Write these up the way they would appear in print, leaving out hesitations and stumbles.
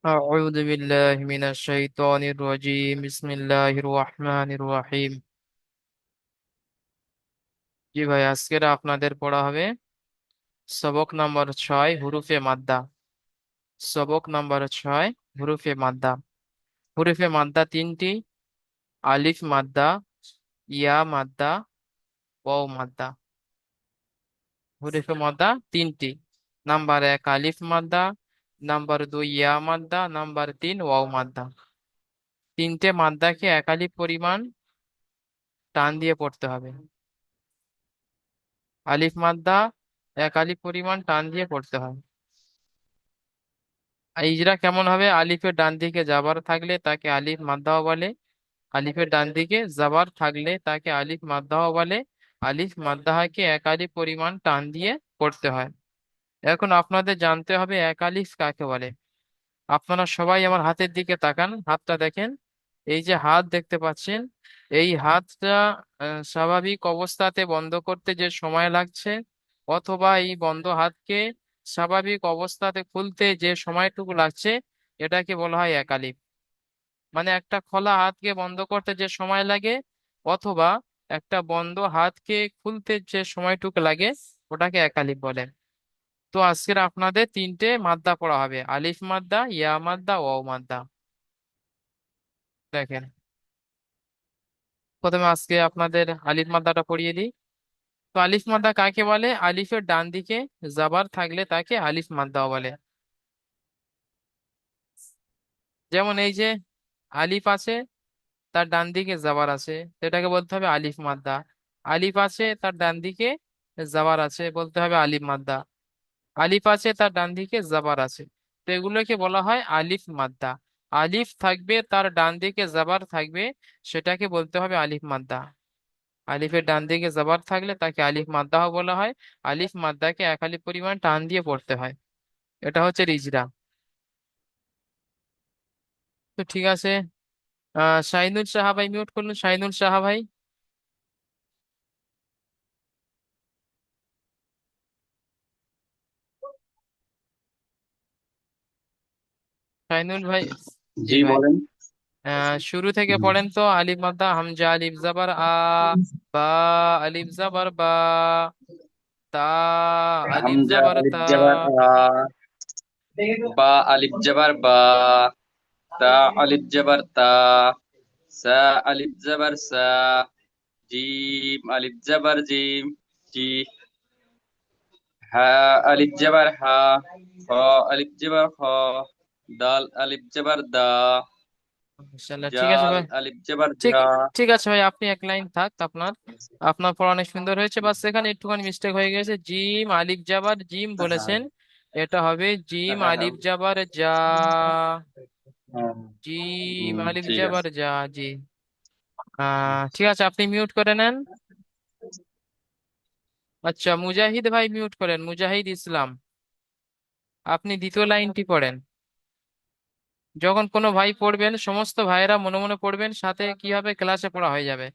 أعوذ بالله من الشيطان الرجيم بسم الله الرحمن الرحيم। জি ভাই, আজকের আপনাদের পড়া হবে সবক নম্বর 6 হুরুফে মাদ্দা। সবক নম্বর 6 হুরুফে মাদ্দা। হুরুফে মাদ্দা তিনটি: আলিফ মাদ্দা, ইয়া মাদ্দা, ওয়াও মাদ্দা। হুরুফে মাদ্দা তিনটি: নাম্বার 1 আলিফ মাদ্দা, নাম্বার 2 ইয়া মাদ্দা, নাম্বার 3 ওয়াও মাদ্দা। তিনটে মাদ্দাকে একালিফ পরিমাণ টান দিয়ে পড়তে হবে। আলিফ মাদ্দা এক আলিফ পরিমাণ টান দিয়ে পড়তে হয়। আর ইজরা কেমন হবে? আলিফের ডান দিকে জাবার থাকলে তাকে আলিফ মাদ্দাও বলে। আলিফের ডান দিকে জাবার থাকলে তাকে আলিফ মাদ্দাও বলে। আলিফ মাদ্দাহাকে এক আলিফ পরিমাণ টান দিয়ে পড়তে হয়। এখন আপনাদের জানতে হবে এক আলিফ কাকে বলে। আপনারা সবাই আমার হাতের দিকে তাকান, হাতটা দেখেন। এই যে হাত দেখতে পাচ্ছেন, এই হাতটা স্বাভাবিক অবস্থাতে বন্ধ করতে যে সময় লাগছে, অথবা এই বন্ধ হাতকে স্বাভাবিক অবস্থাতে খুলতে যে সময়টুকু লাগছে, এটাকে বলা হয় একালিপ। মানে একটা খোলা হাতকে বন্ধ করতে যে সময় লাগে, অথবা একটা বন্ধ হাতকে খুলতে যে সময়টুকু লাগে, ওটাকে একালিপ বলে। তো আজকের আপনাদের তিনটে মাদ্দা পড়া হবে: আলিফ মাদ্দা, ইয়া মাদ্দা, ওয়াও মাদ্দা। দেখেন, প্রথমে আজকে আপনাদের আলিফ মাদ্দাটা পড়িয়ে দিই। তো আলিফ মাদ্দা কাকে বলে? আলিফের ডান দিকে জাবার থাকলে তাকে আলিফ মাদ্দাও বলে। যেমন এই যে আলিফ আছে, তার ডান দিকে জাবার আছে, সেটাকে বলতে হবে আলিফ মাদ্দা। আলিফ আছে, তার ডান দিকে জাবার আছে, বলতে হবে আলিফ মাদ্দা। আলিফ আছে, তার ডান দিকে জাবার আছে, তো এগুলোকে বলা হয় আলিফ মাদ্দা। আলিফ থাকবে, তার ডান দিকে জাবার থাকবে, সেটাকে বলতে হবে আলিফ মাদ্দা। আলিফের ডান দিকে জবর থাকলে তাকে আলিফ মাদ্দাহ বলা হয়। আলিফ মাদ্দাকে এক আলিফ পরিমাণ টান দিয়ে পড়তে হয়। এটা হচ্ছে রিজরা। তো ঠিক আছে। শাহিনুল সাহা ভাই মিউট করুন, শাহিনুল সাহা ভাই। শাহিনুল ভাই। জি জি ভাই। বলেন। শুরু থেকে পড়েন তো। আলিফ মাদ্দা হামজা আলিফ জবর বা, আলিফ জবর বা, তা, আলিফ হামজা জবর আলিফ তা। জাবার বা আলিফ জাবার বা, তা আলিফ জাবার তা, সা আলিফ জাবার সা, জিম আলিফ জাবার জিম, জি, হা আলিফ জাবার হা, খ আলিফ জাবার খ, দাল আলিফ জাবার দা, মাশাআল্লাহ, ঠিক আছে জাল ভাই। আলিফ জাবার ঠিক ঝা। ঠিক আছে ভাই, আপনি এক লাইন থাক। আপনার আপনার পড়া অনেক সুন্দর হয়েছে, বাস এখানে একটুখানি মিস্টেক হয়ে গেছে। জিম আলিফ জাবার জিম বলেছেন, এটা হবে জিম আলিফ জাবার যা। জিম আলিফ ঠিক জাবার আছে। যা, জি। ঠিক আছে, আপনি মিউট করে নেন। আচ্ছা, মুজাহিদ ভাই মিউট করেন, মুজাহিদ ইসলাম। আপনি দ্বিতীয় লাইনটি পড়েন। যখন কোনো ভাই পড়বেন, সমস্ত ভাইয়েরা মনে মনে পড়বেন, সাথে কি হবে, ক্লাসে পড়া হয়ে যাবে।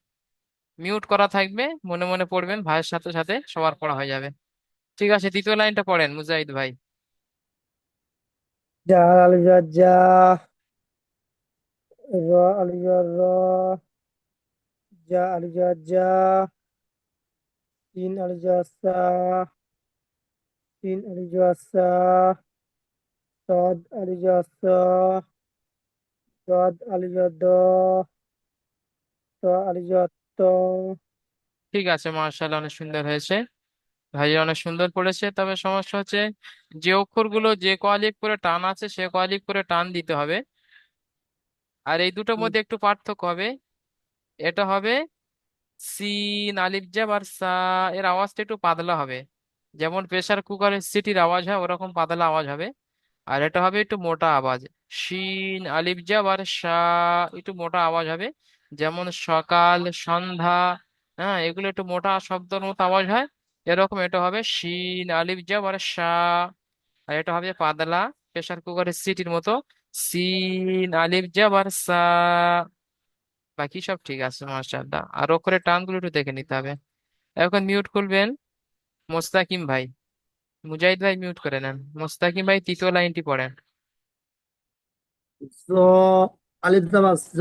মিউট করা থাকবে, মনে মনে পড়বেন, ভাইয়ের সাথে সাথে সবার পড়া হয়ে যাবে। ঠিক আছে, তৃতীয় লাইনটা পড়েন মুজাহিদ ভাই। জাল আলিফ জা, র আলিফ র, জা আলিফ জা, সিন আলিফ সা, সিন আলিফ সা, সদ আলিফ স, সদ আলিফ দ, ত আলিফ ত। ঠিক আছে, মার্শাল্লাহ, অনেক সুন্দর হয়েছে। ভাই অনেক সুন্দর পড়েছে, তবে সমস্যা হচ্ছে যে অক্ষরগুলো যে কোয়ালিফ করে টান আছে সে কোয়ালিফ করে টান দিতে হবে। আর এই দুটোর মধ্যে একটু পার্থক্য হবে। এটা হবে সিন আলিফ জাব আর সা, এর আওয়াজটা একটু পাতলা হবে। যেমন প্রেসার কুকারের সিটির আওয়াজ হয়, ওরকম পাতলা আওয়াজ হবে। আর এটা হবে একটু মোটা আওয়াজ। শিন আলিফ জাব আর শা, একটু মোটা আওয়াজ হবে। যেমন সকাল, সন্ধ্যা, হ্যাঁ, এগুলো একটু মোটা শব্দের মতো আওয়াজ হয়। এরকম এটা হবে শিন আলিফ জাব আর শা। আর এটা হবে পাতলা, প্রেসার কুকারের সিটির মতো, সিন আলিফ জাব আর সা। বাকি সব ঠিক আছে, মাশাআল্লাহ। আর অক্ষরের টানগুলো একটু দেখে নিতে হবে। এখন মিউট করবেন মোস্তাকিম ভাই। মুজাহিদ ভাই মিউট করে নেন। মোস্তাকিম ভাই তৃতীয় লাইনটি পড়েন। জ আলিফ জবর জ,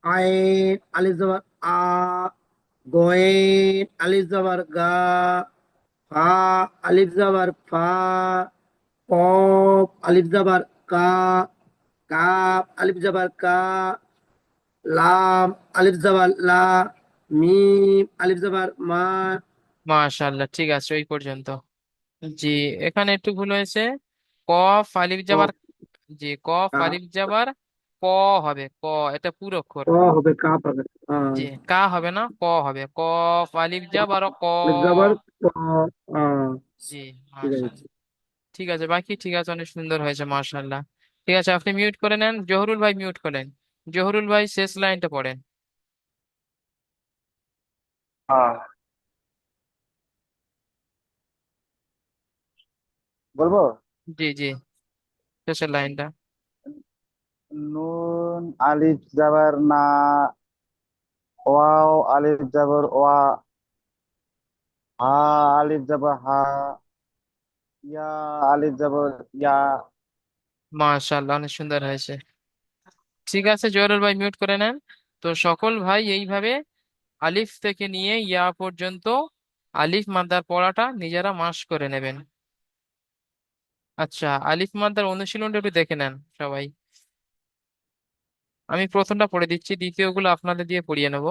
আইন আলিফ জবর আ, গয়েন আলিফ জবর গা, ফা আলিফ জবর ফা, কফ আলিফ জবর কা, কাফ আলিফ জবর কা, লাম আলিফ জবর লা, মিম আলিফ জবর মা। মাশাআল্লাহ, ঠিক আছে ওই পর্যন্ত। জি, এখানে একটু ভুল হয়েছে। কফ আলিফ ক যাবার, জি কফ কা আলিফ যাবার ক হবে, ক, এটা পুরো অক্ষর। ক হবে কাফ হবে। জি, কা হবে না, ক হবে, কফ আলিফ যাবার ক। আলিফ জবর ক। আহ, জি, ঠিক আছে। মাশাআল্লাহ। ঠিক আছে, বাকি ঠিক আছে, অনেক সুন্দর হয়েছে মাশাআল্লাহ। ঠিক আছে, আপনি মিউট করে নেন, জহুরুল ভাই মিউট করেন। জহুরুল ভাই শেষ লাইনটা পড়েন। হ্যাঁ, বলবো। জি জি, শেষের লাইনটা। নুন আলিফ জাবার না, ওয়াও আলিফ জাবার ওয়া, হা আলিফ জাবার হা, ইয়া আলিফ জাবার ইয়া। মাশাআল্লাহ, অনেক সুন্দর হয়েছে। ঠিক আছে, জহুরুল ভাই মিউট করে নেন। তো সকল ভাই এইভাবে আলিফ থেকে নিয়ে ইয়া পর্যন্ত আলিফ মাদ্দার পড়াটা নিজেরা মাশ করে নেবেন। আচ্ছা, আলিফ মাদ্দার অনুশীলনটা একটু দেখে নেন সবাই। আমি প্রথমটা পড়ে দিচ্ছি, দ্বিতীয়গুলো আপনাদের দিয়ে পড়িয়ে নেব।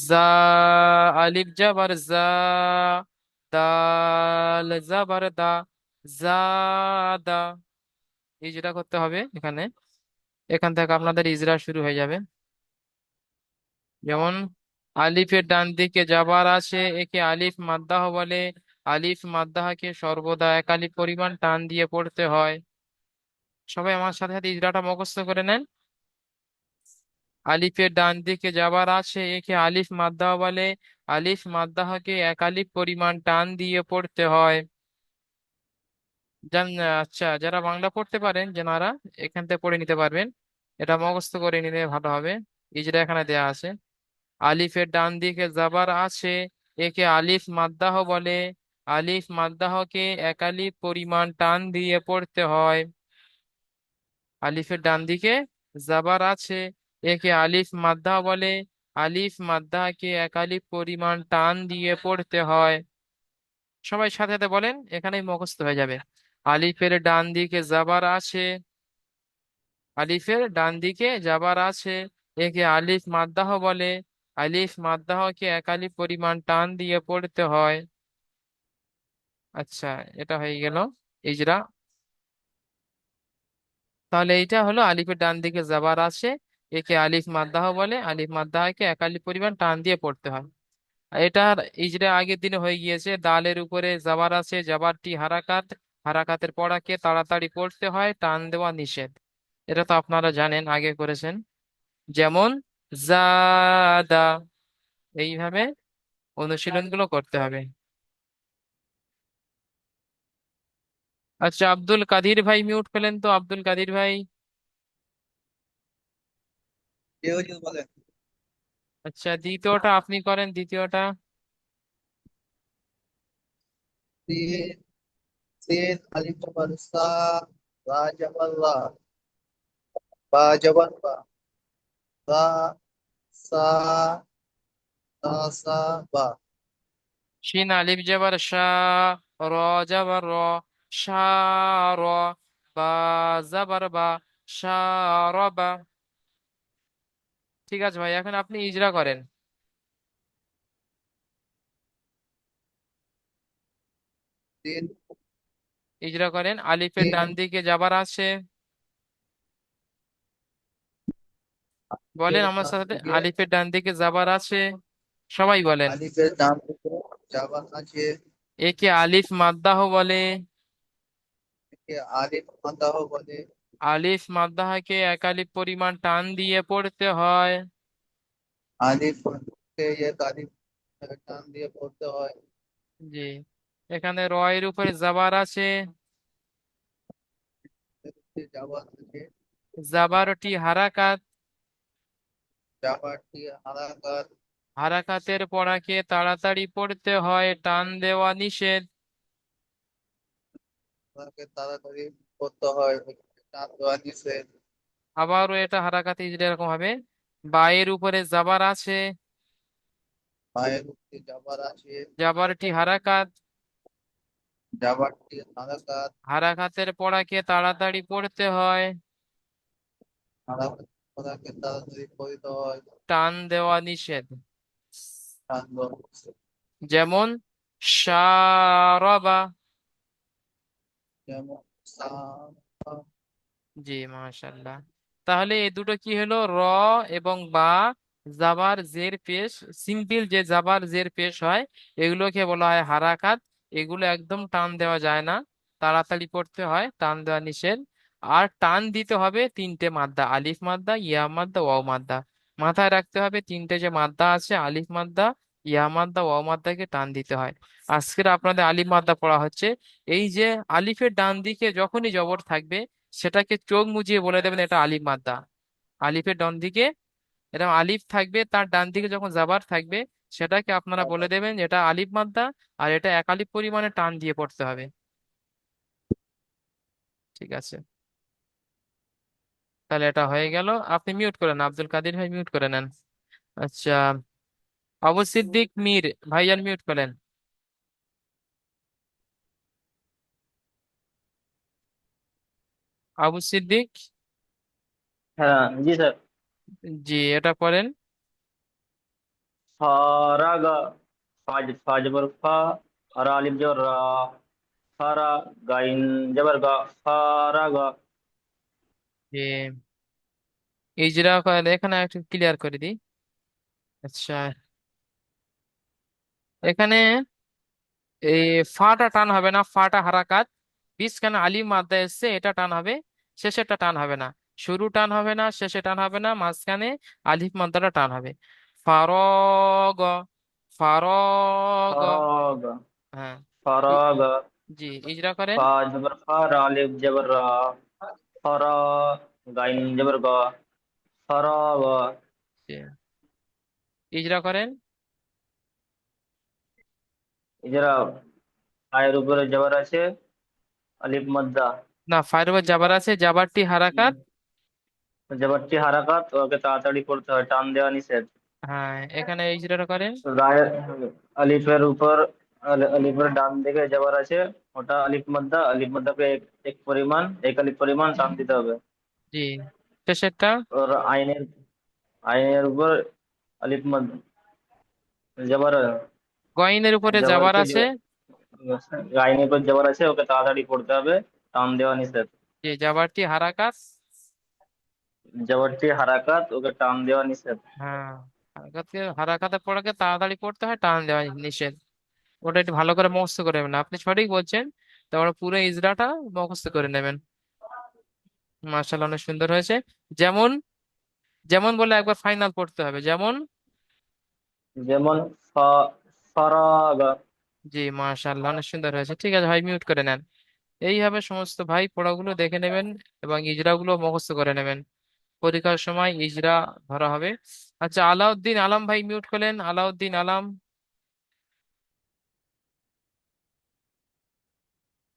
জা আলিফ জাবার জা, দাল জাবার দা, জা দা। এই যেটা করতে হবে এখানে, এখান থেকে আপনাদের ইজরা শুরু হয়ে যাবে। যেমন আলিফের ডান দিকে যাবার আছে, একে আলিফ মাদ্দাহ বলে। আলিফ মাদ্দাহকে সর্বদা এক আলিফ পরিমাণ টান দিয়ে পড়তে হয়। সবাই আমার সাথে সাথে ইজরাটা মুখস্থ করে নেন। আলিফের ডান দিকে যাবার আছে, একে আলিফ মাদ্দাহ বলে। আলিফ মাদ্দাহকে এক আলিফ পরিমাণ টান দিয়ে পড়তে হয়। জান, আচ্ছা, যারা বাংলা পড়তে পারেন যেনারা এখান থেকে পড়ে নিতে পারবেন, এটা মুখস্থ করে নিলে ভালো হবে। ইজরা এখানে দেয়া আছে। আলিফের ডান দিকে জাবার আছে, একে আলিফ মাদ্দাহ বলে। আলিফ মাদ্দাহকে এক আলিফ পরিমাণ টান দিয়ে পড়তে হয়। আলিফের ডান দিকে জাবার আছে, একে আলিফ মাদ্দাহ বলে। আলিফ মাদ্দাহকে এক আলিফ পরিমাণ টান দিয়ে পড়তে হয়। সবাই সাথে সাথে বলেন, এখানেই মুখস্থ হয়ে যাবে। আলিফের ডান দিকে জাবার আছে, আলিফের ডান দিকে যাবার আছে, একে আলিফ মাদ্দাহ বলে। আলিফ মাদ্দাহকে এক আলিফ পরিমাণ টান দিয়ে পড়তে হয়। আচ্ছা, এটা হয়ে গেল ইজরা। তাহলে এইটা হলো আলিফের ডান দিকে যাবার আছে, একে আলিফ মাদ্দাহ বলে। আলিফ মাদ্দাহকে এক আলিফ পরিমাণ টান দিয়ে পড়তে হয়। আর এটার ইজরা আগের দিনে হয়ে গিয়েছে। দালের উপরে যাবার আছে, যাবারটি হারাকাত, হারাকাতের পড়াকে তাড়াতাড়ি পড়তে হয়, টান দেওয়া নিষেধ। এটা তো আপনারা জানেন, আগে করেছেন। যেমন জাদা, এইভাবে অনুশীলন গুলো করতে হবে। আচ্ছা, আব্দুল কাদির ভাই মিউট পেলেন তো, আব্দুল কাদির ভাই। বলেন। আচ্ছা, দ্বিতীয়টা আপনি করেন, দ্বিতীয়টা। সিন সিন আলিফ জবর সা, রা জবর রা, বা জবর বা, রা সা, রা সা বা। শিন আলিফ জাবার শাহ, র জাবার র, শাহ র, বা জাবার বা, শাহ বা। ঠিক আছে ভাই, এখন আপনি ইজরা করেন। সিন ইজরা করেন, আলিফের সিন ডান দিকে যাবার আছে। বলেন আলিফের আমার ডান সাথে, দিকে, আলিফের ডান দিকে যাবার আছে। সবাই বলেন। আলিফের ডান দিকে যাবার আছে, একে আলিফ মাদ্দাহ বলে। একে আলিফ মাদাহ বলে। আলিফ মাদ্দাহকে এক আলিফ পরিমাণ টান দিয়ে পড়তে হয়। আলিফ কে এক আলিফ টান দিয়ে পড়তে হয়। জি, এখানে র এর উপরে জাবার আছে। এতে যাবার আছে, জাবারটি হারাকাত, যাবারটি হারাকাত, হারাকাতের পড়াকে তাড়াতাড়ি পড়তে হয়, টান দেওয়া নিষেধ। তাকে তাড়াতাড়ি পড়তে হয়। টান দেওয়া নিষেধ। আবারও এটা হারাকাতে ইজরা এরকম হবে। বায়ের উপরে জাবার আছে, পায়ের উপরে যাবার আছে। জাবারটি হারাকাত। যাবারটি হারাকাত। হারাকাতের পড়াকে তাড়াতাড়ি পড়তে হয়। হারাকাত পড়াকে তাড়াতাড়ি পড়তে হয়। টান দেওয়া নিষেধ। টান দেওয়া নিষেধ। যেমন সারবা। যেমন সাম। জি মাশাল্লাহ। তাহলে এই দুটো কি হলো, র এবং বা, জাবার জের পেশ। সিম্পল যে জাবার জের পেশ হয় এগুলোকে বলা হয় হারাকাত। এগুলো একদম টান দেওয়া যায় না, তাড়াতাড়ি পড়তে হয়, টান দেওয়া নিষেধ। আর টান দিতে হবে তিনটে মাদ্দা, আলিফ মাদ্দা, ইয়া মাদ্দা, ওয়াও মাদ্দা। মাথায় রাখতে হবে তিনটে যে মাদ্দা আছে, আলিফ মাদ্দা, ইয়া মাদ্দা, ওয়াও মাদ্দাকে টান দিতে হয়। আজকের আপনাদের আলিফ মাদ্দা পড়া হচ্ছে। এই যে আলিফের ডান দিকে যখনই জবর থাকবে সেটাকে চোখ মুজিয়ে বলে দেবেন এটা আলিফ মাদ্দা। আলিফের ডান দিকে এরকম আলিফ থাকবে, তার ডান দিকে যখন জাবার থাকবে সেটাকে আপনারা বলে দেবেন এটা আলিফ মাদ্দা। আর এটা এক আলিফ পরিমাণে টান দিয়ে পড়তে হবে। ঠিক আছে, তাহলে এটা হয়ে গেল। আপনি মিউট করে নেন, আব্দুল কাদির ভাই মিউট করে নেন। আচ্ছা, আবু সিদ্দিক মীর ভাইয়ান মিউট করেন। আবু সিদ্দিক। হ্যাঁ জি স্যার। জি, এটা করেন। ফারাগা, ফা জবর ফা, আর আলিফ জবর রা, ফারা, গাইন জবর গা, ফারাগা। যে ইজরা করেন, এখানে একটু ক্লিয়ার করে দিই। আচ্ছা, এখানে এই ফাটা টান হবে না, ফাটা হারাকাত। কেন আলিফ মাদ্দা এসছে, এটা টান হবে। শেষেরটা টান হবে না। শুরু টান হবে না, শেষে টান হবে না, মাঝখানে আলিফ মাদ্দাটা টান হবে। ফারগ, ফারগ। ফারাগা, হ্যাঁ। ই- ফারাগা, জি, ইজরা করেন। ফা জবর ফা, রা আলিফ জবর রা, ফারা, গাইন জবর গা, ফারাগা। জি, ইজরা করেন। এছাড়া আয়ের উপরে জবর আছে, আলিফ মাদ্দা। না, ফাইর উপর জাবার আছে, জাবারটি হারাকাত। জবরটি হারাকাত, ওকে তাড়াতাড়ি করতে হয়, টান দেওয়া নিষেধ। হ্যাঁ, এখানে ইজরাটা করেন। রায়, আলিফের উপর, আলিফের ডান দিকে যাবার আছে, ওটা আলিফ মাদ্দা। আলিফ মাদ্দাকে এক পরিমাণ, এক আলিফ পরিমাণ টান দিতে হবে। জি, শেষেরটা। ওর আইনের, আইনের উপর আলিফ মাদ যাবার, গয়নের উপরে জাবার যাবারকে আছে। আইনের উপর যাবার আছে, ওকে তাড়াতাড়ি পড়তে হবে, টান দেওয়া নিষেধ। জি, জাবারটি হারাকাত। যাবারটি হারাকাত, ওকে টান দেওয়া নিষেধ। হ্যাঁ, হারাকাতকে, হারাকাতে পড়াকে তাড়াতাড়ি পড়তে হয়, টান দেওয়া নিষেধ। ওটা একটু ভালো করে মুখস্থ করে নেবেন, আপনি সঠিক বলছেন। তারপরে পুরো ইজরাটা মুখস্থ করে নেবেন। মাশাআল্লাহ, অনেক সুন্দর হয়েছে। যেমন, যেমন বলে একবার ফাইনাল পড়তে হবে, যেমন। যেমন ফারাগা। জি মাশাআল্লাহ, অনেক সুন্দর হয়েছে। ঠিক আছে ভাই, মিউট করে নেন। এইভাবে সমস্ত ভাই পড়াগুলো দেখে নেবেন এবং ইজরাগুলো মুখস্থ করে নেবেন। পরীক্ষার সময় ইজরা ধরা হবে। আচ্ছা, আলাউদ্দিন আলম ভাই মিউট করলেন, আলাউদ্দিন আলম।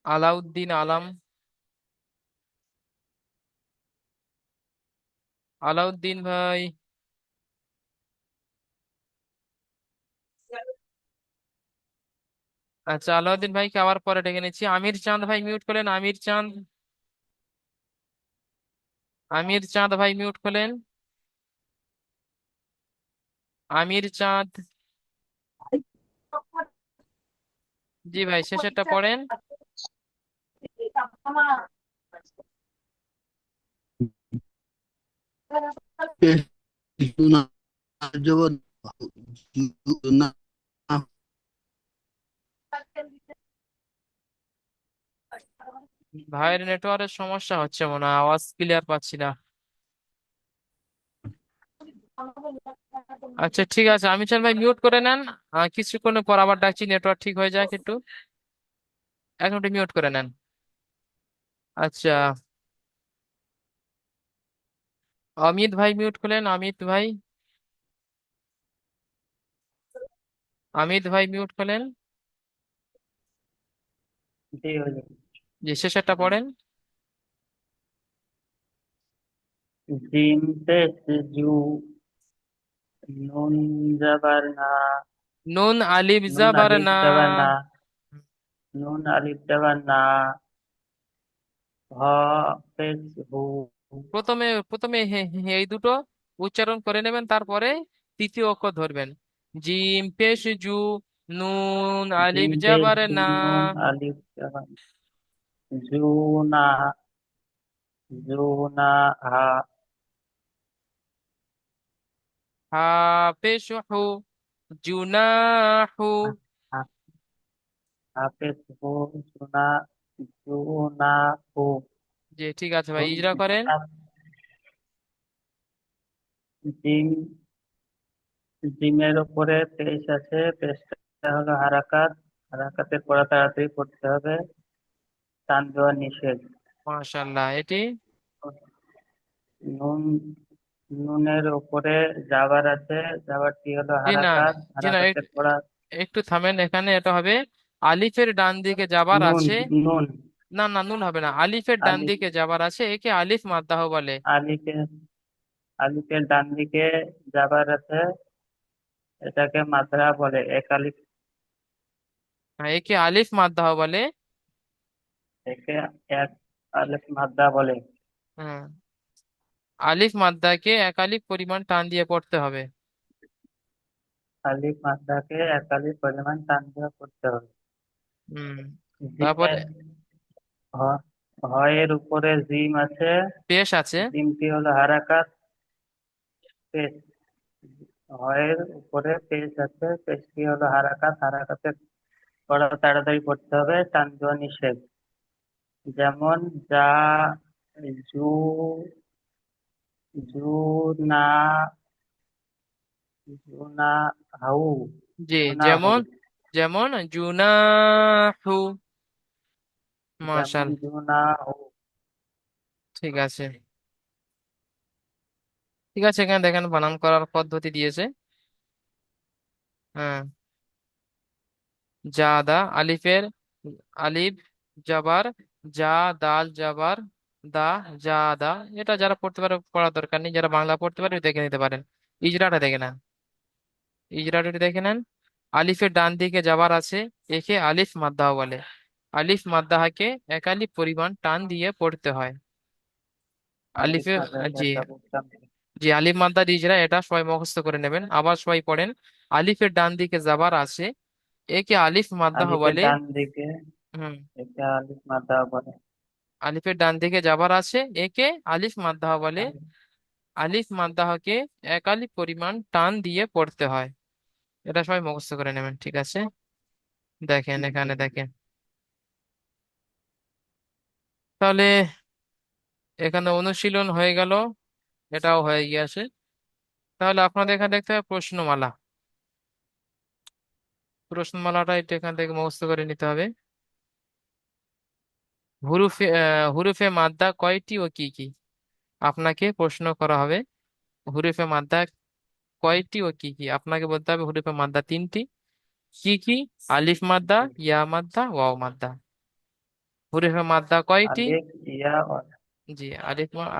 আলাউদ্দিন আলম। আলাউদ্দিন ভাই। আচ্ছা, আলাউদ্দিন ভাইকে আবার পরে ডেকে নিচ্ছি। আমির চাঁদ ভাই মিউট করলেন, আমির চাঁদ। আমির চাঁদ ভাই মিউট করলেন। আমির চাঁদ। জি ভাই, শেষেরটা পড়েন। না জবর না। ভাইয়ের নেটওয়ার্কের সমস্যা হচ্ছে মনে হয়, আওয়াজ ক্লিয়ার পাচ্ছি না। আচ্ছা ঠিক আছে, আমি চান ভাই মিউট করে নেন। কিছুক্ষণ পর আবার ডাকছি, নেটওয়ার্ক ঠিক হয়ে যাক একটু। এখন একটু মিউট করে নেন। আচ্ছা, অমিত ভাই মিউট করলেন, অমিত ভাই। অমিত ভাই মিউট করলেন। ঠিক আছে। যে শেষেরটা পড়েন। জিম পেশ জু, নুন জবর না, নুন আলিফ নুন জাবার আলিফ না। জবর না, নুন আলিফ জবর না, হ পেশ হু, প্রথমে প্রথমে এই দুটো উচ্চারণ করে নেবেন, তারপরে তৃতীয় অক্ষর ধরবেন। জিম পেশ জু, নুন আলিফ জিম পেশ জাবার জু, না, নুন আলিফ জবর, জু না, জু না, হা, হা পেশ হু, জুনাহু। হা, হা পেশ হু, জুনা, জুনা হু, জি ঠিক আছে ভাই, ইজরা করেন। জিম, জিমের উপরে পেশ আছে, পেশটা হলো হারাকাত, হারাকাতের পড়া তাড়াতাড়ি পড়তে হবে, টান দেওয়া নিষেধ। মাশাআল্লাহ, এটি। নুন, নুনের উপরে জাবার আছে, জাবারটি হলো জি না, হারাকাত, জি না, হারাকাতের পড়া। একটু থামেন, এখানে এটা হবে আলিফের ডান দিকে যাবার নুন, আছে। নুন, না না, নুন হবে না, আলিফের ডান আলিফ, দিকে যাবার আছে, একে আলিফ মাদ্দাহ বলে। আলিফের, আলিফের ডান দিকে জাবার আছে, এটাকে মাদ্রা বলে, এক আলিফ, হ্যাঁ, একে আলিফ মাদ্দাহ বলে। একে এক আলিফ মাদ্রা বলে। হ্যাঁ, আলিফ মাদ্দাকে এক আলিফ পরিমাণ টান দিয়ে পড়তে হবে। আলিফ মাদ্রাকে এক আলিফ পরিমাণ টান দিয়ে পড়তে হবে। হুম। তারপরে জিমের, হ- হয়ের উপরে জিম আছে, পেশ আছে। জিমটি হলো হারাকাত, পেশ, হয়ের উপরে পেশ আছে, পেশটি হলো হারাকাত, হারাকাতের পড়া তাড়াতাড়ি পড়তে হবে, টান দেওয়া নিষেধ। যেমন যা, জু, জু না, জু না হাউ, জি, জু না হু, যেমন যেমন জুনাহু। যেমন মাশাল, জু না হু। ঠিক আছে। ঠিক আছে, এখানে দেখেন বানান করার পদ্ধতি দিয়েছে। হ্যাঁ, জাদা আলিফের, আলিফ জাবার, জা, দাল জাবার, দা, জাদা। এটা যারা পড়তে পারে পড়ার দরকার নেই, যারা বাংলা পড়তে পারে দেখে নিতে পারেন। ইজরাটা দেখে নেন, ইজরাটা দেখে নেন। আলিফের ডান দিকে যাবার আছে, একে আলিফ মাদ্দাহ বলে। আলিফ মাদ্দাহকে এক আলিফ পরিমাণ টান দিয়ে পড়তে হয়। আলিফ আলিফে, মাদ্রাকে জি, একটা বুঝতাম। জি, আলিফ মাদ্দার ইজরা, এটা সবাই মুখস্থ করে নেবেন। আবার সবাই পড়েন। আলিফের ডান দিকে যাবার আছে, একে আলিফ মাদ্দাহ আলিফের বলে। ডান দিকে, হুম। এটা আলিফ মাদ্রা বলে। আলিফের ডান দিকে যাবার আছে, একে আলিফ মাদ্দাহ বলে। আলিফ, আলিফ মাদ্দাহকে এক আলিফ পরিমাণ টান দিয়ে পড়তে হয়। এটা সবাই মুখস্থ করে নেবেন, ঠিক আছে। দেখেন, জি। এখানে দেখেন। তাহলে এখানে অনুশীলন হয়ে গেল, এটাও হয়ে গিয়েছে। তাহলে আপনাদের এখানে দেখতে হবে প্রশ্নমালা। প্রশ্নমালাটা এটা এখান থেকে মুখস্থ করে নিতে হবে। হুরুফে মাদ্দা কয়টি ও কি কি? আপনাকে প্রশ্ন করা হবে, হুরুফে মাদ্দা কয়টি ও কি কি? আপনাকে বলতে হবে হুরুফে মাদ্দা তিনটি। কি কি? আলিফ মাদ্দা, ইয়া মাদ্দা, ওয়াও মাদ্দা। হুরুফে মাদ্দা কয়টি? আলিফ, ইয়া, ওয়া। জি,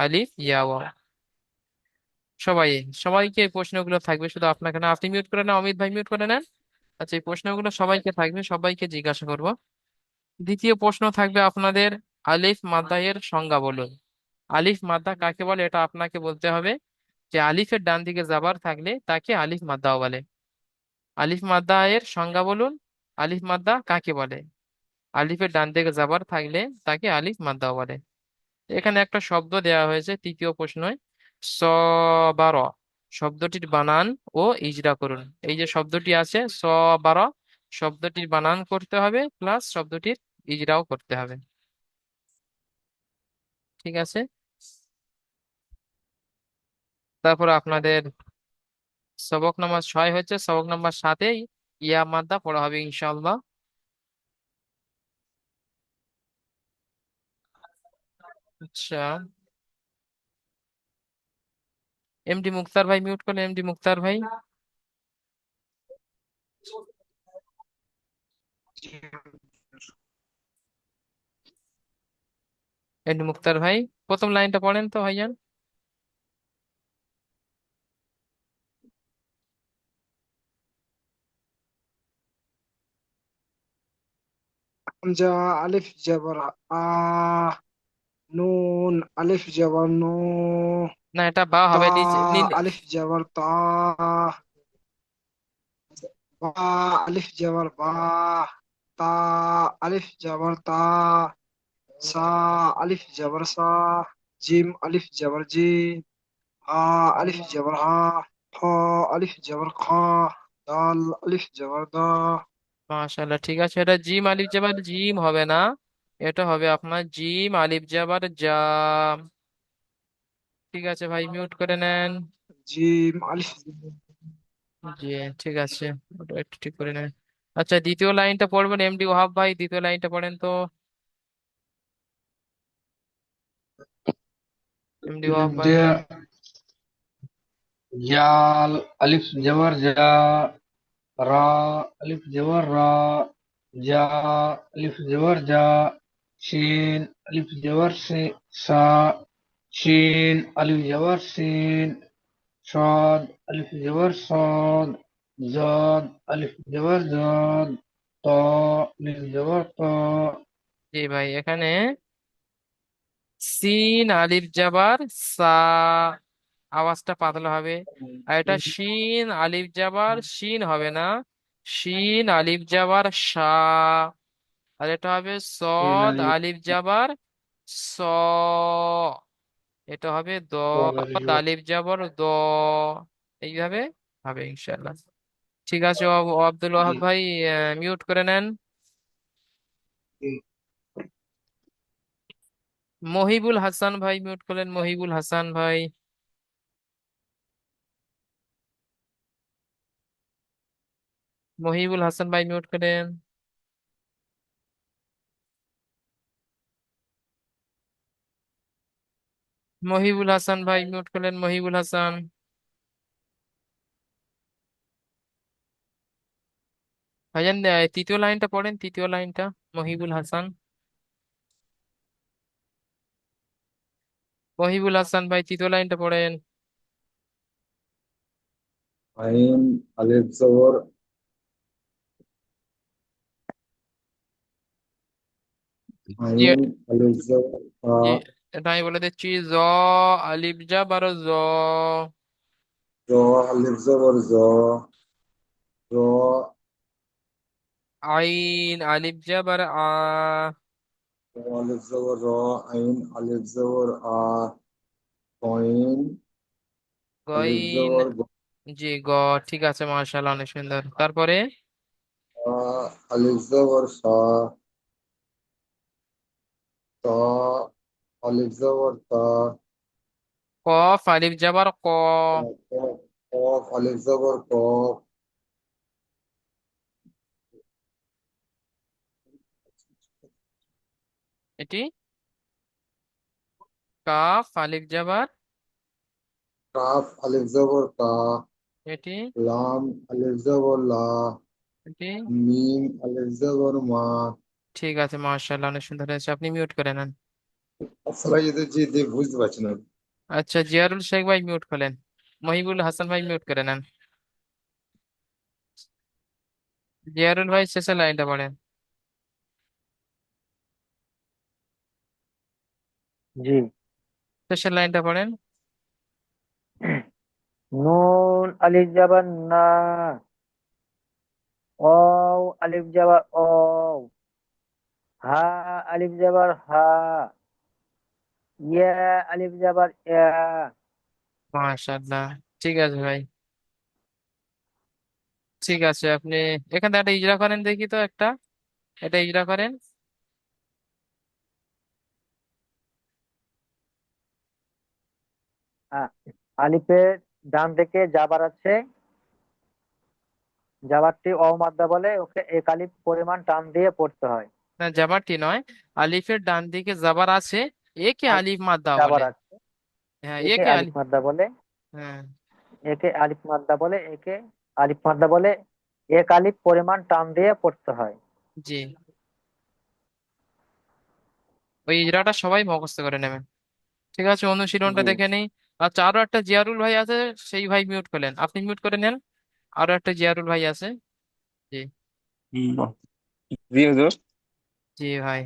আলিফ ইয়া ওয়াও। সবাই, সবাইকে এই প্রশ্নগুলো থাকবে, শুধু আপনাকে না। আপনি মিউট করে নেন, অমিত ভাই মিউট করে নেন। আচ্ছা, এই প্রশ্নগুলো সবাইকে থাকবে, সবাইকে জিজ্ঞাসা করব। দ্বিতীয় প্রশ্ন থাকবে আপনাদের, আলিফ মাদ্দা এর সংজ্ঞা বলুন। আলিফ মাদ্দা কাকে বলে, এটা আপনাকে বলতে হবে। যে আলিফের ডান দিকে জাবার থাকলে তাকে আলিফ মাদ্দাও বলে। আলিফ মাদ্দা এর সংজ্ঞা বলুন। আলিফ মাদ্দা কাকে বলে? আলিফের ডান দিকে জাবার থাকলে তাকে আলিফ মাদ্দাও বলে। এখানে একটা শব্দ দেওয়া হয়েছে তৃতীয় প্রশ্নয়, সবার। শব্দটির বানান ও ইজরা করুন। এই যে শব্দটি আছে সবার, শব্দটির বানান করতে হবে প্লাস শব্দটির ইজরাও করতে হবে, ঠিক আছে। তারপর আপনাদের সবক নাম্বার 6 হচ্ছে, সবক নাম্বার 7-এ ইয়া মাদ্দা পড়া হবে ইনশাআল্লাহ। আচ্ছা, এমডি মুক্তার ভাই মিউট করলেন, এমডি মুক্তার ভাই। এমডি মুক্তার ভাই, প্রথম লাইনটা পড়েন তো ভাইজান। হামজা আলিফ জবর আ, নুন আলিফ জবর নু, না, এটা বা তা হবে নিচে আলিফ জবর তা, বা আলিফ জবর বা, তা আলিফ জবর তা, সা আলিফ জবর সা, জিম আলিফ জবর জি, হা আলিফ জবর হা, খ আলিফ জবর খ, দাল আলিফ জবর দা। মাশাআল্লাহ, ঠিক আছে। এটা জিম আলিফ জাবার জিম হবে না, এটা হবে আপনার জিম আলিফ জাবার জাম। ঠিক আছে ভাই, মিউট করে নেন। জিম আলিফ জি, ঠিক আছে, ওটা একটু ঠিক করে নেন। আচ্ছা, দ্বিতীয় লাইনটা পড়বেন এমডি ওহাব ভাই, দ্বিতীয় লাইনটা পড়েন তো, এমডি ওহাব ভাই। জাল আলিফ জবর জা, রা আলিফ জবর রা, জা আলিফ জবর জা, শিন আলিফ জবর সে, সা, শিন আলিফ জবর শিন, صاد ألف جبر صاد، زاد ألف جبر زاد، طاء ألف جبر طاء. জি ভাই, এখানে সিন আলিফ জাবার সা, আওয়াজটা পাতলা হবে। আর এটা শিন আলিফ জাবার শিন হবে না, শিন আলিফ জাবার সা। আর এটা হবে শিন সদ আলিফ আলিফ জাবার স, এটা হবে صاد ألف দদ جبر. আলিফ জাবার দ। এইভাবে হবে ইনশাল্লাহ। ঠিক আছে, আব্দুল ওয়াহাব ভাই, মিউট করে নেন। মহিবুল হাসান ভাই মিউট করলেন, মহিবুল হাসান ভাই। মহিবুল হাসান ভাই মিউট করেন। মহিবুল হাসান ভাই মিউট করলেন, মহিবুল হাসান। ভাইজান, তৃতীয় লাইনটা পড়েন, তৃতীয় লাইনটা, মহিবুল হাসান। মহিবুল হাসান ভাই, তৃতীয় লাইনটা পড়েন। আইন আলিফ জবর জি, আইন আলিফ জবর আ, জি, এটা আমি বলে দিচ্ছি, জ আলিফ জাবার জ, জ আলিফ জবর জ, র আইন আলিফ জাবার আ, আলিফ জবর র, আইন আলিফ জবর আ, কইন আলিফ গইন, জবর গ, জি গ। ঠিক আছে, মার্শাল্লাহ, অনেক সুন্দর। তারপরে আ, আলিফ জবর সা, তা আলিফ জবর তা, কফ আলিফ জাবার ক, কফ আলিফ জবর কফ, এটি কাফ আলিফ জাবার, কাফ আলিফ জবর কা, এটি লাম আলিফ জবর লা, এটি মিম আলিফ জবর মা। ঠিক আছে, মার্শাল্লাহ, অনেক সুন্দর হয়েছে। আপনি মিউট করে নেন। আসলে যদি জি বুঝতে পারছি না। আচ্ছা, জিয়ারুল শেখ ভাই মিউট করেন। মহিবুল হাসান ভাই মিউট করে নেন। জিয়ারুল ভাই, শেষের লাইনটা পড়েন। জি। শেষের লাইনটা পড়েন। নুন আলিফ জাবার না, ও আলিফ জাবার ও, হা আলিফ জাবার হা, ইয়া আলিফ জাবার ইয়া। মাশাআল্লাহ, ঠিক আছে ভাই, ঠিক আছে। আপনি এখান থেকে একটা ইজরা করেন দেখি তো, একটা, এটা ইজরা করেন। আ- আলিফের ডান দিকে জাবার আছে, জাবারটি অমাদ্দা বলে, ওকে এক আলিফ পরিমাণ টান দিয়ে পড়তে হয়। না, জাবারটি নয়, আলিফের ডান দিকে জাবার আছে, একে আল- আলিফ মাদ্দা জাবার বলে। আছে, হ্যাঁ, একে একে আলিফ আলিফ। মাদ্দা বলে, হ্যাঁ, একে আলিফ মাদ্দা বলে, একে আলিফ মাদ্দা বলে, এক আলিফ পরিমাণ টান দিয়ে পড়তে হয়। জি, ওই ইজরাটা সবাই মুখস্থ করে নেবেন। ঠিক আছে, অনুশীলনটা জি দেখে নেই। আচ্ছা, আরো একটা জিয়ারুল ভাই আছে, সেই ভাই মিউট করলেন, আপনি মিউট করে নেন। আরো একটা জিয়ারুল ভাই আছে। জি, জি হুজুর। জি ভাই,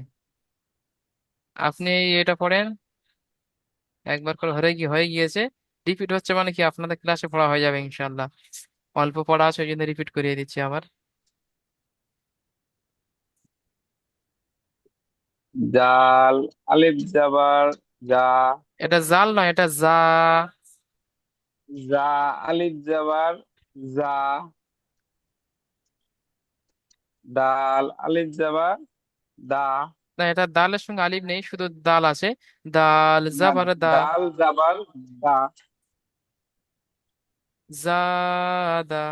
আপনি এটা পড়েন, একবার করে হয়ে গিয়েছে। রিপিট হচ্ছে মানে কি, আপনাদের ক্লাসে পড়া হয়ে যাবে ইনশাল্লাহ। অল্প পড়া আছে, ওই জন্য রিপিট করিয়ে দিচ্ছি আবার। জাল আলিফ জাবার যা। এটা জাল নয়, এটা যা। যা আলিফ জাবার যা। দাল আলিফ জাবার দা। না, এটা দালের সঙ্গে আলিফ নেই, শুধু দাল আছে। দাল না, জাবার দা। দাল জাবার দা। জাদা।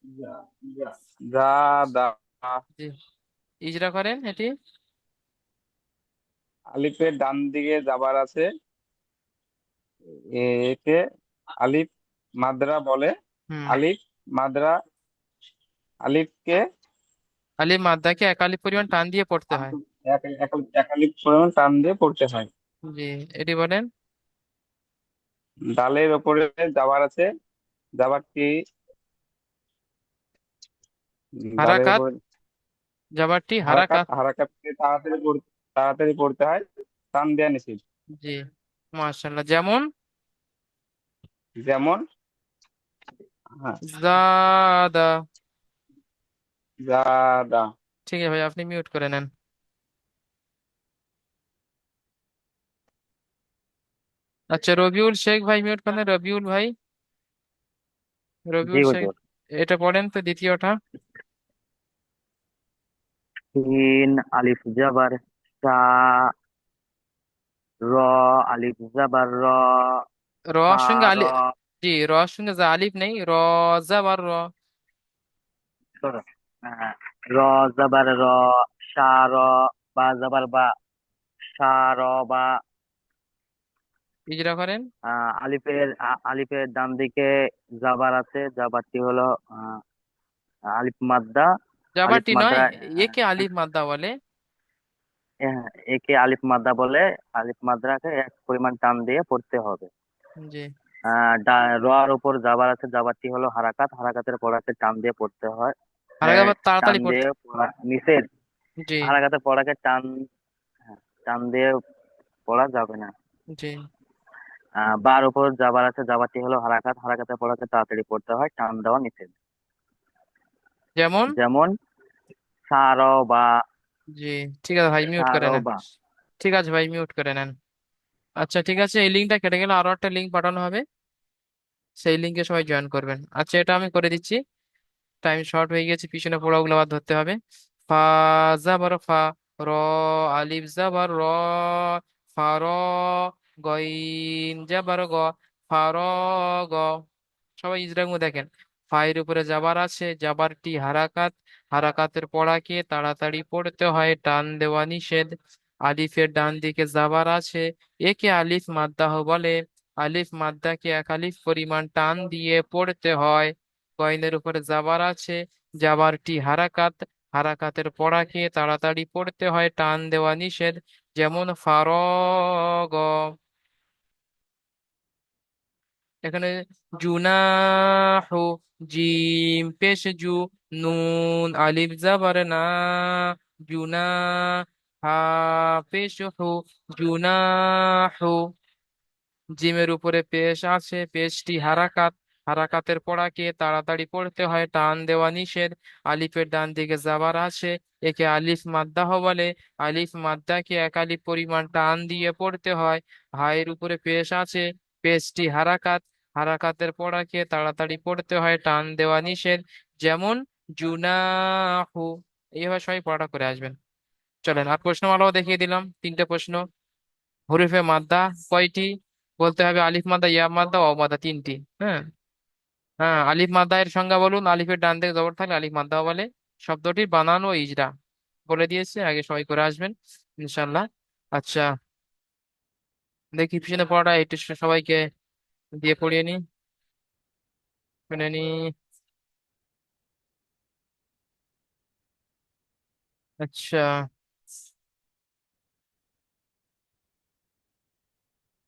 যা যা যা দা। জি, ইজরা করেন এটি। আলিফের ডান দিকে জাবার আছে, একে আলিফ মাদ্রা বলে। হুম। আলিফ মাদ্রা। আলিফকে আলিফ মাদ্দাকে এক আলিফ পরিমাণ টান দিয়ে পড়তে হয়। এক আলিফ পরিমাণ টান দিয়ে পড়তে হয়। জি, এটি বলেন। ডালের ওপরে জাবার আছে, জাবারটি ডালের হারাকাত, উপরে জাবারটি হারাকাত। হারাকাত। হারাকাতকে তাড়াতাড়ি পড়তে হয়, টান দেয়া নিষেধ। জি, মাশাআল্লাহ। যেমন যেমন, হ্যাঁ, জাদা। জাদা। ঠিক আছে ভাই, আপনি মিউট করে নেন। আচ্ছা, রবিউল শেখ ভাই মিউট করেন, রবিউল ভাই। জি রবিউল শেখ, হুজুর। এটা পড়েন তো দ্বিতীয়টা। সিন আলিফ জাবার সা, র আলিফ জাবার র, র ফা সঙ্গে র। আলি জি, র সঙ্গে যা আলিফ নেই, র জাবার র। sorry, হ্যাঁ, র জাবার র, সা র, বা জাবার বা, সা র বা। ইজরা করেন। আলিফের ডান দিকে জাবার আছে, জাবারটি হলো আহ, আলিফ মাদ্দা। আলিফ জাবারটি নয়, মাদ্রা। একে আলিফ মাদ্দা বলে। একে আলিফ মাদ্দা বলে। আলিফ মাদ্রাকে এক পরিমাণ টান দিয়ে পড়তে হবে। জি, র এর উপর জাবার আছে, জাবারটি হলো হারাকাত, হারাকাতের পড়াকে টান দিয়ে পড়তে হয়। হারাকাত আবার টান তাড়াতাড়ি পড়তে। দিয়ে পড়া নিষেধ। জি। হারাকাতের পড়াকে হ্যাঁ, টান দিয়ে পড়া যাবে না। জি, বার উপর জাবার আছে, জাবারটি হলো হারাকাত, হারাকাতের পড়াকে তাড়াতাড়ি পড়তে হয়, টান দেওয়া নিষেধ। যেমন। যেমন সা র বা। জি, ঠিক আছে ভাই, মিউট সা র করে নেন। বা। ঠিক আছে ভাই, মিউট করে নেন। আচ্ছা ঠিক আছে, এই লিঙ্কটা কেটে গেলে আরো একটা লিঙ্ক পাঠানো হবে, সেই লিঙ্কে সবাই জয়েন করবেন। আচ্ছা, এটা আমি করে দিচ্ছি। টাইম শর্ট হয়ে গেছে, পিছনে পড়াগুলো আবার ধরতে হবে। ফা জাবার ফা, র আলিফ জাবার র, ফা র, গইন জাবার গ, ফা র গ। সবাই ইজরাঙ্গু দেখেন। ফায়ের উপরে জাবার আছে, জাবারটি হারাকাত, হারাকাতের পড়াকে তাড়াতাড়ি পড়তে হয়, টান দেওয়া নিষেধ। আলিফের ডান দিকে জাবার আছে, একে আলিফ মাদ্দাহ বলে। আলিফ মাদ্দাকে এক আলিফ পরিমাণ টান দিয়ে পড়তে হয়। কয়েনের উপরে জাবার আছে, জাবারটি হারাকাত, হারাকাতের পড়াকে তাড়াতাড়ি পড়তে হয়, টান দেওয়া নিষেধ। যেমন ফারগ। এখানে জুনাহু, জিম পেশ জু, নুন আলিফ জাবার না, জুনা, হা পেশ হু, জুনাহু। জিমের উপরে পেশ আছে, পেশটি হারাকাত, হারাকাতের পড়াকে তাড়াতাড়ি পড়তে হয়, টান দেওয়া নিষেধ। আলিফের ডান দিকে জাবার আছে, একে আলিফ মাদ্দাহ বলে। আলিফ মাদ্দাকে এক আলিফ পরিমাণ টান দিয়ে পড়তে হয়। হায়ের উপরে পেশ আছে, পেশটি হারাকাত, হারাকাতের পড়াকে তাড়াতাড়ি পড়তে হয়, টান দেওয়া নিষেধ। যেমন জুনাহু। এইভাবে সবাই পড়াটা করে আসবেন। চলেন, আর প্রশ্নমালাও দেখিয়ে দিলাম, তিনটে প্রশ্ন। হরফে মাদ্দা কয়টি বলতে হবে? আলিফ মাদ্দা, ইয়া মাদ্দা, অ মাদ্দা, তিনটি। হ্যাঁ। হ্যাঁ, আলিফ মাদ্দা এর সংজ্ঞা বলুন। আলিফের ডান দিকে জবর থাকলে আলিফ মাদ্দা বলে। শব্দটির বানান ও ইজরা বলে দিয়েছে, আগে সবাই করে আসবেন ইনশাল্লাহ। আচ্ছা, দেখি পিছনে পড়াটা একটু সবাইকে দিয়ে পড়িয়ে নি, শুনে নি। আচ্ছা।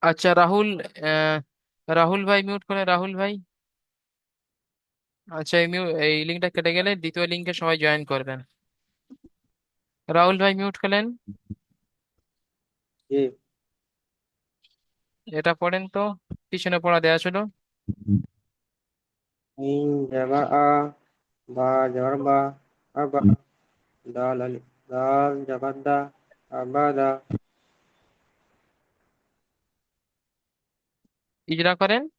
আচ্ছা রাহুল, আহ, রাহুল ভাই মিউট করে, রাহুল ভাই। আচ্ছা, এই লিঙ্কটা কেটে গেলে দ্বিতীয় লিঙ্কে সবাই জয়েন করবেন। রাহুল ভাই মিউট করলেন। জি। এটা পড়েন তো, পিছনে পড়া দেওয়া ছিল। আইন জবর আ, বা জবর বা, আবা, দাল জবর দা, আবাদা। ইজরা করেন।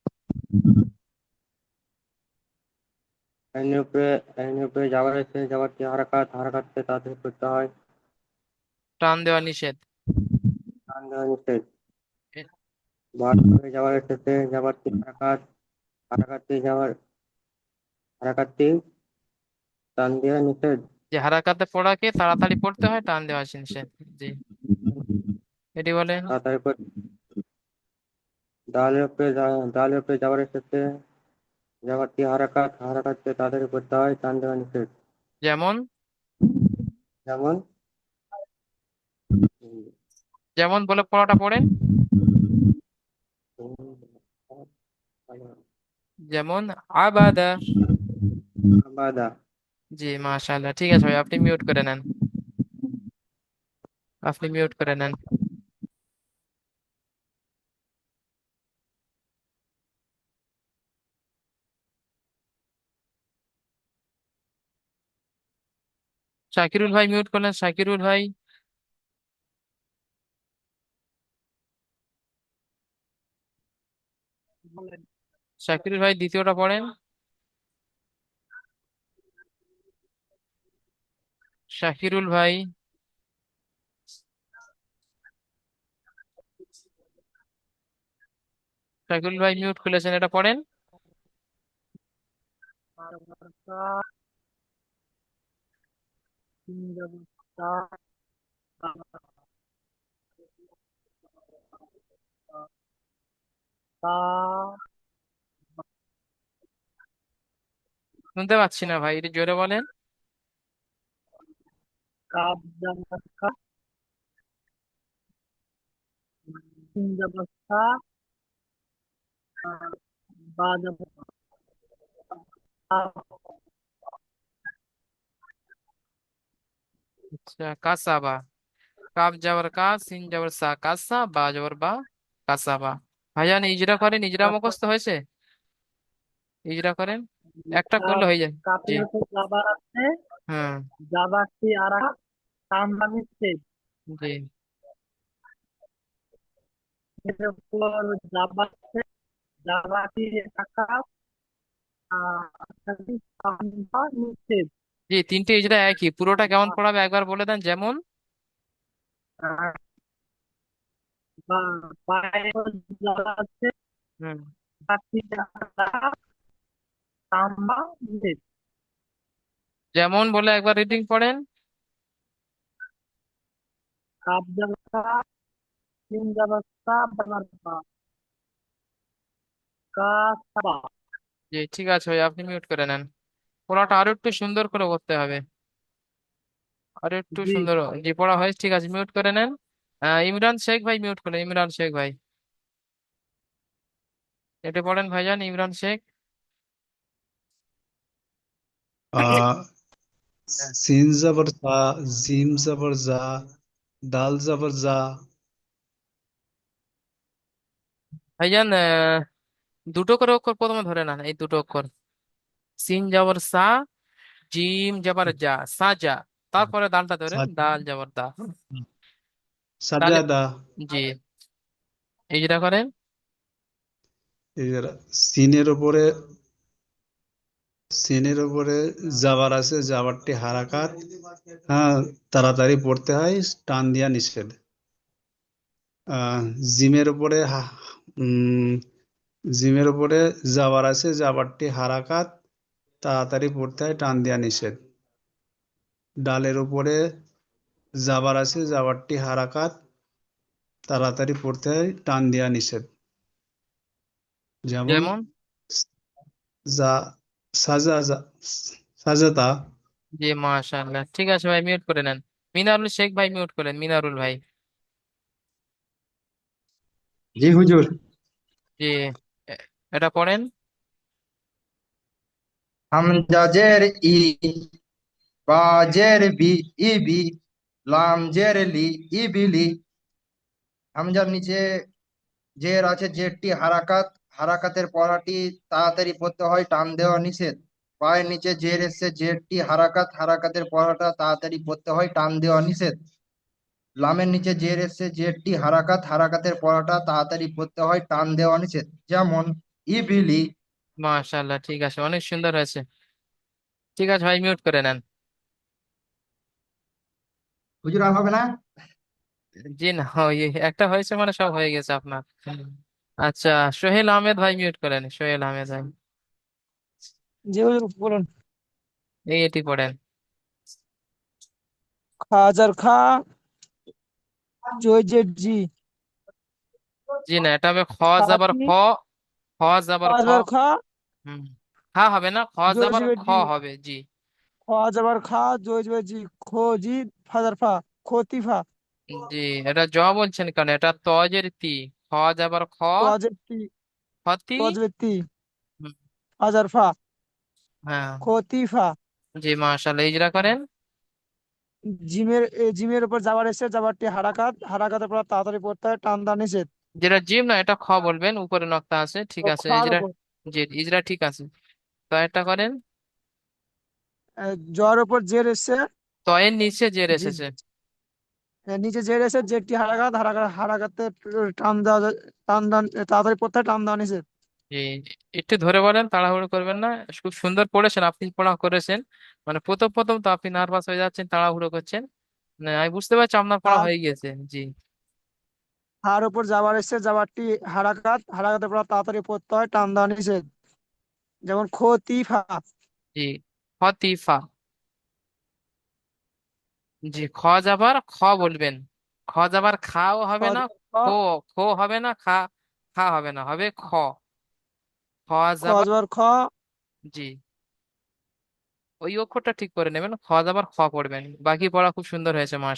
আইনের উপরে যাওয়ার এসে যাওয়ারটি হারাকাত, হারাকাতকে তাড়াতাড়ি করতে হয়। টান দেওয়া নিষেধ। টান দেওয়া নিষেধ। এ- বার করে যাওয়ার এসেছে যাওয়ারটি হারাকাত, হারাকাতটি হারাকাতটি টান দেওয়া নিষেধ। যে হারাকাতে পড়াকে তাড়াতাড়ি পড়তে হয়, টান দেওয়া আছে নিষেধ। জি, এটি বলেন। তাড়াতাড়ি করে দালের উপরে যাওয়ার এসেছে যাওয়ারটি হারাকাত, হারাকাতকে তাড়াতাড়ি করতে হয়, টান দেওয়া নিষেধ। যেমন, যেমন যেমন বলে পড়াটা পড়েন। যেমন আবাদা। আবাদা। জি, মাশাআল্লাহ, ঠিক আছে ভাই, আপনি মিউট করে নেন। আপনি মিউট করে নেন। শাকিরুল ভাই মিউট করলেন, শাকিরুল ভাই। শাকিরুল ভাই দ্বিতীয়টা পড়েন। শাকিরুল ভাই। শাকিরুল ভাই মিউট খুলেছেন, এটা পড়েন। শুনতে পাচ্ছি না ভাই, একটু জোরে বলেন। কাব জবর কা, সিন জবর সা, বা জবর সা। আচ্ছা, কাসাবা। কাব জবর কা, সিন জবর সা, কাসা, বা জবর বা, কাসাবা। ভাইজান ইজরা করেন, ইজরা মুখস্থ হয়েছে? ইজরা করেন, একটা করলে হয়ে যায়। জি। কাপের উপর জাবার আছে, হ্যাঁ। জাবারটি আর কামরা মিশ্রিত। জি। এর উপর জাবার আছে, জাবারটি একা, কামরা মিশ্রিত। জি, তিনটে ইজরা একই, পুরোটা কেমন পড়াবে একবার বলে দেন। যেমন, আর পায়ের উপর জাবার আছে, হুম, জাবারটি একা, কামরা মিশ্রিত। যেমন বলে একবার রিডিং পড়েন। কাপ জাবার কা, সিন জাবার সা, জাবার বা, কাসাবা। জি, ঠিক আছে ভাই, আপনি মিউট করে নেন। পড়াটা আরো একটু সুন্দর করে করতে হবে, আরো একটু জি। সুন্দর। জি, পড়া হয়েছে, ঠিক আছে, মিউট করে নেন। ইমরান শেখ ভাই মিউট করেন, ইমরান শেখ ভাই। এটা পড়েন ভাইজান, ইমরান শেখ। আহ সিন জবর সা, জিম জবর জা, দাল জবর জা। ভাইজান দুটো করে অক্ষর প্রথমে ধরে নেন, এই দুটো অক্ষর। সিন জবর সা, জিম জবর যা, সাজা। তারপরে দালটা ধরেন, দাল জবর দা। তাহলে, সাজাদা। জি, এই যেটা করেন। এর সিনের উপরে সিনের উপরে জাবার আছে, জাবারটি হারাকাত, হ্যাঁ, তাড়াতাড়ি পড়তে হয়, টান দিয়া নিষেধ। আহ জিমের উপরে উম জিমের উপরে জাবার আছে, জাবারটি হারাকাত, তাড়াতাড়ি পড়তে হয়, টান দিয়া নিষেধ। ডালের উপরে জাবার আছে, জাবারটি হারাকাত, তাড়াতাড়ি পড়তে হয়, টান দিয়া নিষেধ। যেমন যেমন, যা, সাজা, সাজাতা। জি, মাশাআল্লাহ, ঠিক আছে ভাই, মিউট করে নেন। মিনারুল শেখ ভাই মিউট করেন, মিনারুল ভাই। জি হুজুর। জি, এ- এটা পড়েন। হামজা জের ই, বা জের বি, ই বি। লাম জের লি, ইবিলি। হামজার নিচে জের আছে, জেরটি হারাকাত, হারাকাতের পড়াটি তাড়াতাড়ি পড়তে হয়, টান দেওয়া নিষেধ। পায়ের নিচে জের এসছে, জেরটি হারাকাত, হারাকাতের পড়াটা তাড়াতাড়ি পড়তে হয়, টান দেওয়া নিষেধ। লামের নিচে জের এসছে, জেরটি হারাকাত, হারাকাতের পড়াটা তাড়াতাড়ি পড়তে হয়, টান দেওয়া নিষেধ। যেমন ইবিলি। মাশাআল্লাহ, ঠিক আছে, অনেক সুন্দর হয়েছে। ঠিক আছে ভাই, মিউট করে নেন। হুজুর আর হবে না? জি না, ওই একটা হয়েছে মানে সব হয়ে গেছে আপনার। আচ্ছা, সোহেল আহমেদ ভাই, মিউট করেন, সোহেল আহমেদ ভাই। জি হুজুর বলুন। এটি পড়েন। খাজার খা, জয় জি। জি না, এটা হবে খ যাবার খাতি, খ, খ যাবার খ। খাজার খা, হুম, হা হবে না, খ জয় যাবার জের খ জি। হবে, জি। খাজাবার খা, জয় জি। খো জি, ফাজার ফা, খতিফা। জি, এটা জ বলছেন কেন? এটা তজের তি, খ যাবার খ, তোয়াজের তি, খতি। তোয়াজের তি, হুম, ফাজার ফা, হ্যাঁ। খতিফা। জি, মাশাআল্লাহ, ইজরা করেন। জিমের উপর যাবার এসে, যাবারটি হারাকাত, হারাকাতের পর তাড়াতাড়ি পড়তে হয়, টান দেওয়া নিষেধ। যেটা জিম না, এটা খ বলবেন, উপরে নক্তা আছে, ঠিক তো আছে, খার ইজরা। উপর, জি, ইজরা ঠিক আছে। তো এটা করেন। জয়ের উপর জের এসছে, তয়ের নিচে জের জি। এসেছে। নিচে জের এসে, জেরটি হারাকাত, হারাকাতে টান দেওয়া টান দেওয়া, তাড়াতাড়ি পড়তে হয়, টান দেওয়া নিষেধ। জি, একটু ধরে বলেন, তাড়াহুড়ো করবেন না। খুব সুন্দর পড়েছেন, আপনি পড়া করেছেন। মানে প্রথম প্রথম তো আপনি নার্ভাস হয়ে যাচ্ছেন, তাড়াহুড়ো করছেন। না, আমি বুঝতে পারছি আপনার পড়া হার হয়ে গেছে, জি। হার উপর যাবার এসছে, যাবারটি হারাকাত, হারাকাতের পর তাড়াতাড়ি পড়তে হয়, টান দেওয়া নিষেধ। যেমন খতিফা। জি, খতিফা। জি, খ যাবার খ বলবেন। খ যাবার খাও হবে না, খজাবার খ, খো, খো হবে না, খা, খা হবে না, হবে খ। খ যাবার, খজবার খ, জি, ওই অক্ষরটা ঠিক করে নেবেন, খ যাবার খ পড়বেন। বাকি পড়া খুব সুন্দর হয়েছে।